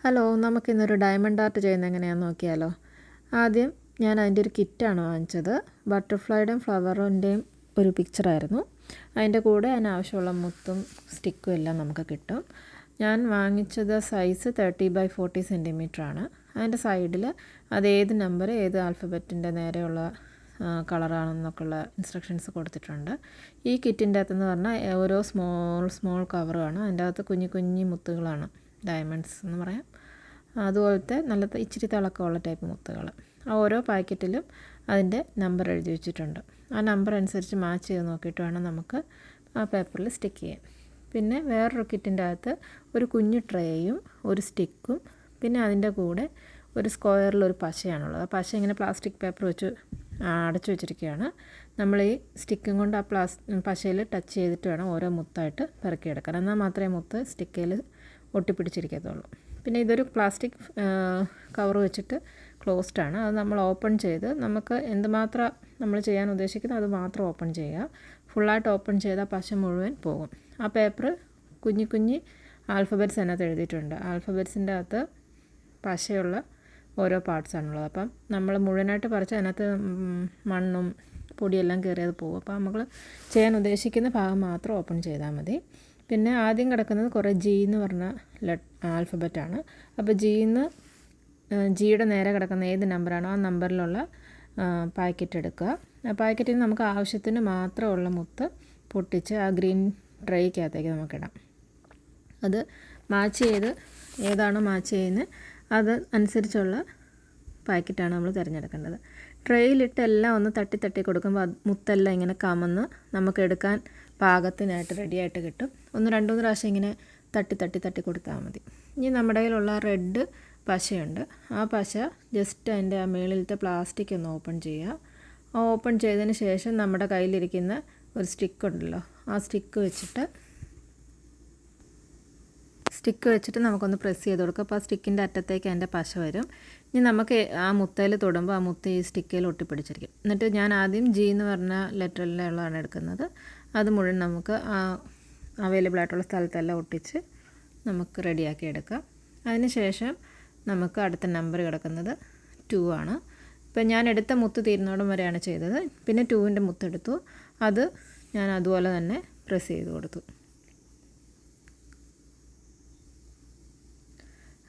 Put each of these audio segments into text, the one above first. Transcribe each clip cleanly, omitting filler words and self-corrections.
Hello, നമുക്കിന്നൊരു diamond art ചെയ്യുന്നത് എങ്ങനെയാണെന്ന് നോക്കിയാലോ. ആദ്യം ഞാൻ അതിൻ്റെ ഒരു കിറ്റാണ് വാങ്ങിച്ചത്. ബട്ടർഫ്ലൈയുടെയും ഫ്ലവറിൻ്റെയും ഒരു പിക്ചറായിരുന്നു. അതിൻ്റെ കൂടെ അതിനാവശ്യമുള്ള മുത്തും സ്റ്റിക്കും എല്ലാം നമുക്ക് കിട്ടും. ഞാൻ വാങ്ങിച്ചത് സൈസ് 30x40 സെൻറ്റിമീറ്ററാണ്. അതിൻ്റെ സൈഡിൽ ഏത് നമ്പർ ഏത് ആൽഫബറ്റിൻ്റെ നേരെയുള്ള കളറാണെന്നൊക്കെയുള്ള ഇൻസ്ട്രക്ഷൻസ് കൊടുത്തിട്ടുണ്ട്. ഈ കിറ്റിൻ്റെ അകത്തെന്ന് പറഞ്ഞാൽ ഓരോ സ്മോൾ കവറുമാണ്. അതിൻ്റെ അകത്ത് കുഞ്ഞു കുഞ്ഞു മുത്തുകളാണ്, ഡയമണ്ട്സ് എന്ന് പറയാം. അതുപോലത്തെ നല്ല ഇച്ചിരി തിളക്കമുള്ള ടൈപ്പ് മുത്തുകൾ. ആ ഓരോ പാക്കറ്റിലും അതിൻ്റെ നമ്പർ എഴുതി വെച്ചിട്ടുണ്ട്. ആ നമ്പർ അനുസരിച്ച് മാച്ച് ചെയ്ത് നോക്കിയിട്ട് വേണം നമുക്ക് ആ പേപ്പറിൽ സ്റ്റിക്ക് ചെയ്യാൻ. പിന്നെ വേറൊരു കിറ്റിൻ്റെ അകത്ത് ഒരു കുഞ്ഞു ട്രേയും ഒരു സ്റ്റിക്കും പിന്നെ അതിൻ്റെ കൂടെ ഒരു സ്ക്വയറിലൊരു പശയാണുള്ളത്. ആ പശ ഇങ്ങനെ പ്ലാസ്റ്റിക് പേപ്പർ വെച്ച് അടച്ചു വെച്ചിരിക്കുകയാണ്. നമ്മൾ ഈ സ്റ്റിക്കും കൊണ്ട് ആ പശയിൽ ടച്ച് ചെയ്തിട്ട് വേണം ഓരോ മുത്തായിട്ട് പെറുക്കിയെടുക്കാൻ. എന്നാൽ മാത്രമേ മുത്ത് സ്റ്റിക്കയിൽ ഒട്ടിപ്പിടിച്ചിരിക്കത്തുള്ളൂ. പിന്നെ ഇതൊരു പ്ലാസ്റ്റിക് കവർ വെച്ചിട്ട് ക്ലോസ്ഡ് ആണ്. അത് നമ്മൾ ഓപ്പൺ ചെയ്ത് നമുക്ക് എന്തുമാത്രം നമ്മൾ ചെയ്യാൻ ഉദ്ദേശിക്കുന്നത് അത് മാത്രം ഓപ്പൺ ചെയ്യുക. ഫുള്ളായിട്ട് ഓപ്പൺ ചെയ്താൽ പശ മുഴുവൻ പോകും. ആ പേപ്പർ കുഞ്ഞി കുഞ്ഞി ആൽഫബറ്റ്സ് അതിനകത്ത് എഴുതിയിട്ടുണ്ട്. ആൽഫബറ്റ്സിൻ്റെ അകത്ത് പശയുള്ള ഓരോ പാർട്സാണുള്ളത്. അപ്പം നമ്മൾ മുഴുവനായിട്ട് പറിച്ച് അതിനകത്ത് മണ്ണും പൊടിയെല്ലാം കയറിയത് പോകും. അപ്പോൾ നമ്മൾ ചെയ്യാൻ ഉദ്ദേശിക്കുന്ന ഭാഗം മാത്രം ഓപ്പൺ ചെയ്താൽ മതി. പിന്നെ ആദ്യം കിടക്കുന്നത് കുറേ ജി എന്ന് പറഞ്ഞ ആൽഫബറ്റാണ്. അപ്പോൾ ജിയുടെ നേരെ കിടക്കുന്ന ഏത് നമ്പറാണോ ആ നമ്പറിലുള്ള പാക്കറ്റ് എടുക്കുക. ആ പാക്കറ്റിൽ നിന്ന് നമുക്ക് ആവശ്യത്തിന് മാത്രമുള്ള മുത്ത് പൊട്ടിച്ച് ആ ഗ്രീൻ ട്രേക്കകത്തേക്ക് നമുക്കിടാം. അത് മാച്ച് ചെയ്ത് ഏതാണോ മാച്ച് ചെയ്യുന്നത് അത് അനുസരിച്ചുള്ള പാക്കറ്റാണ് നമ്മൾ തിരഞ്ഞെടുക്കേണ്ടത്. ട്രേയിലിട്ട് എല്ലാം ഒന്ന് തട്ടി തട്ടി കൊടുക്കുമ്പോൾ മുത്തെല്ലാം ഇങ്ങനെ കമന്ന് നമുക്ക് എടുക്കാൻ പാകത്തിനായിട്ട് റെഡിയായിട്ട് കിട്ടും. 2-3 പ്രാവശ്യം ഇങ്ങനെ തട്ടി തട്ടി തട്ടി കൊടുത്താൽ മതി. ഇനി നമ്മുടെ കയ്യിലുള്ള റെഡ് പശയുണ്ട്. ആ പശ ജസ്റ്റ് അതിൻ്റെ ആ മേളിലത്തെ പ്ലാസ്റ്റിക് ഒന്ന് ഓപ്പൺ ചെയ്യുക. ആ ഓപ്പൺ ചെയ്തതിന് ശേഷം നമ്മുടെ കയ്യിലിരിക്കുന്ന ഒരു സ്റ്റിക്ക് ഉണ്ടല്ലോ, ആ സ്റ്റിക്ക് വെച്ചിട്ട് നമുക്കൊന്ന് പ്രസ് ചെയ്ത് കൊടുക്കുക. അപ്പോൾ ആ സ്റ്റിക്കിൻ്റെ അറ്റത്തേക്ക് അതിൻ്റെ പശ വരും. ഇനി നമുക്ക് ആ മുത്തയിൽ തൊടുമ്പോൾ ആ മുത്ത ഈ സ്റ്റിക്കയിൽ ഒട്ടിപ്പിടിച്ചിരിക്കും. എന്നിട്ട് ഞാൻ ആദ്യം ജി എന്ന് പറഞ്ഞ ലെറ്ററിലുള്ളതാണ് എടുക്കുന്നത്. അത് മുഴുവൻ നമുക്ക് അവൈലബിൾ ആയിട്ടുള്ള സ്ഥലത്തെല്ലാം ഒട്ടിച്ച് നമുക്ക് റെഡിയാക്കി എടുക്കാം. അതിന് ശേഷം നമുക്ക് അടുത്ത നമ്പർ കിടക്കുന്നത് 2 ആണ്. ഇപ്പം ഞാൻ എടുത്ത മുത്ത് തീരുന്നോടം വരെയാണ് ചെയ്തത്. പിന്നെ 2ൻ്റെ മുത്തെടുത്തു. അത് ഞാൻ അതുപോലെ തന്നെ പ്രസ് ചെയ്ത് കൊടുത്തു.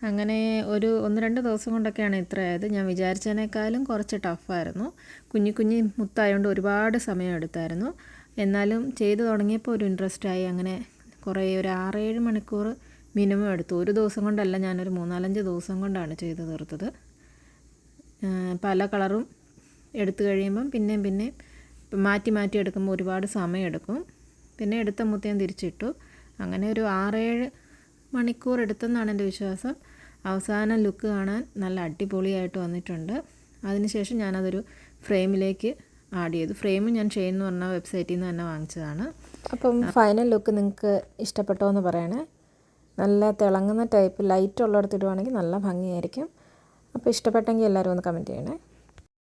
അങ്ങനെ ഒരു 1-2 ദിവസം കൊണ്ടൊക്കെയാണ് ഇത്രയായത്. ഞാൻ വിചാരിച്ചതിനേക്കാളും കുറച്ച് ടഫായിരുന്നു. കുഞ്ഞി മുത്തായതുകൊണ്ട് ഒരുപാട് സമയം എടുത്തായിരുന്നു. എന്നാലും ചെയ്തു തുടങ്ങിയപ്പോൾ ഒരു ഇൻട്രസ്റ്റായി. അങ്ങനെ കുറേ ഒരു 6-7 മണിക്കൂർ മിനിമം എടുത്തു. ഒരു ദിവസം കൊണ്ടല്ല, ഞാനൊരു 3-4 ദിവസം കൊണ്ടാണ് ചെയ്ത് തീർത്തത്. പല കളറും എടുത്തു കഴിയുമ്പം പിന്നെയും മാറ്റി എടുക്കുമ്പോൾ ഒരുപാട് സമയം എടുക്കും. പിന്നെ എടുത്ത മുത്ത് ഞാൻ തിരിച്ചിട്ടു. അങ്ങനെ ഒരു 6-7 മണിക്കൂർ എടുത്തെന്നാണ് എൻ്റെ വിശ്വാസം. അവസാന ലുക്ക് കാണാൻ നല്ല അടിപൊളിയായിട്ട് വന്നിട്ടുണ്ട്. അതിനുശേഷം ഞാനതൊരു ഫ്രെയിമിലേക്ക് ആഡ് ചെയ്തു. ഫ്രെയിം ഞാൻ ഷെയ്ൻ എന്ന് പറഞ്ഞ വെബ്സൈറ്റിൽ നിന്ന് തന്നെ വാങ്ങിച്ചതാണ്. അപ്പം ഫൈനൽ ലുക്ക് നിങ്ങൾക്ക് ഇഷ്ടപ്പെട്ടോ എന്ന് പറയണേ. നല്ല തിളങ്ങുന്ന ടൈപ്പ് ലൈറ്റ് ഉള്ളിടത്ത് ഇടുവാണെങ്കിൽ നല്ല ഭംഗിയായിരിക്കും. അപ്പോൾ ഇഷ്ടപ്പെട്ടെങ്കിൽ എല്ലാവരും ഒന്ന് കമൻറ്റ് ചെയ്യണേ.